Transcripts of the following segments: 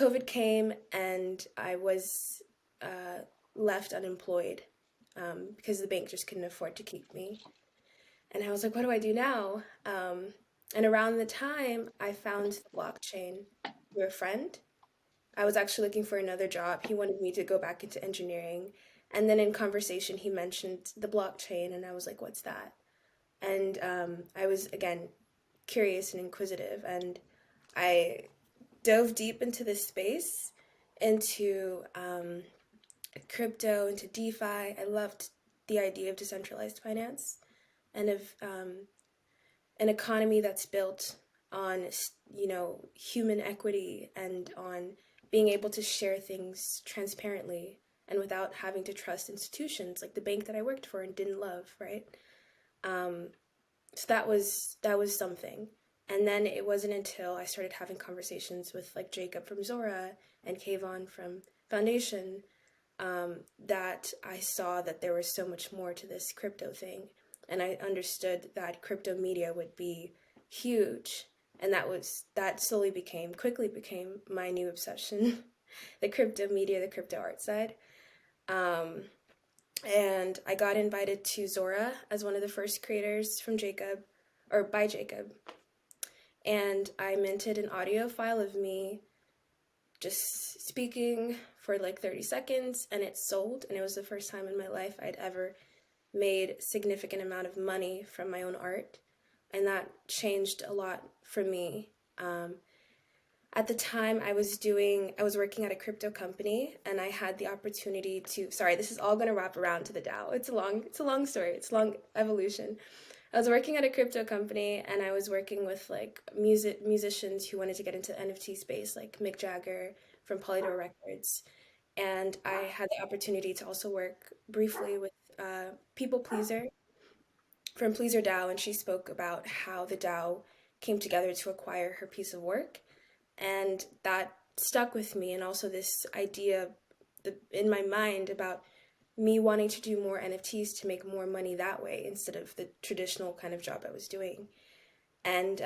COVID came and I was left unemployed because the bank just couldn't afford to keep me. And I was like, what do I do now? And around the time I found the blockchain through a friend. I was actually looking for another job. He wanted me to go back into engineering. And then in conversation, he mentioned the blockchain, and I was like, what's that? And I was, again, curious and inquisitive, and I dove deep into this space, into crypto, into DeFi. I loved the idea of decentralized finance and of an economy that's built on, human equity and on being able to share things transparently and without having to trust institutions like the bank that I worked for and didn't love, right? So that was something. And then it wasn't until I started having conversations with like Jacob from Zora and Kayvon from Foundation that I saw that there was so much more to this crypto thing. And I understood that crypto media would be huge. And that quickly became my new obsession, the crypto media, the crypto art side. And I got invited to Zora as one of the first creators by Jacob. And I minted an audio file of me just speaking for like 30 seconds, and it sold. And it was the first time in my life I'd ever made a significant amount of money from my own art. And that changed a lot for me. At the time I was working at a crypto company, and I had the opportunity this is all going to wrap around to the DAO. It's a long story. It's a long evolution. I was working at a crypto company, and I was working with like musicians who wanted to get into the NFT space, like Mick Jagger from Polydor Records. And I had the opportunity to also work briefly with People Pleaser from Pleaser DAO, and she spoke about how the DAO came together to acquire her piece of work. And that stuck with me, and also this idea in my mind about me wanting to do more NFTs to make more money that way instead of the traditional kind of job I was doing. And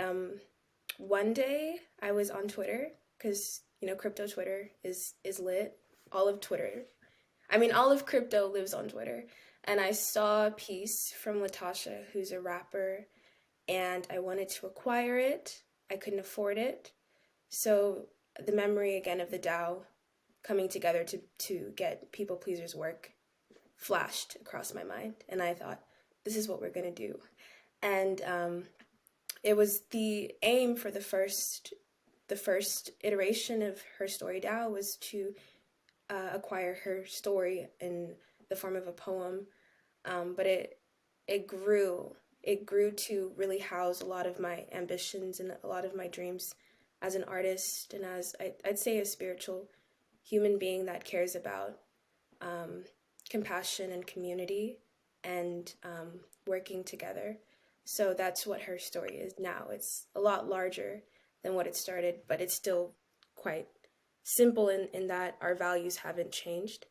one day I was on Twitter, because, crypto Twitter is lit. All of crypto lives on Twitter. And I saw a piece from Latasha, who's a rapper, and I wanted to acquire it. I couldn't afford it. So the memory again of the DAO coming together to get People Pleaser's work flashed across my mind. And I thought, this is what we're going to do. And it was the aim for the first iteration of HerStory DAO was to acquire her story in the form of a poem. But it grew to really house a lot of my ambitions and a lot of my dreams as an artist and as I'd say a spiritual human being that cares about compassion and community and working together. So that's what her story is now. It's a lot larger than what it started, but it's still quite simple in that our values haven't changed.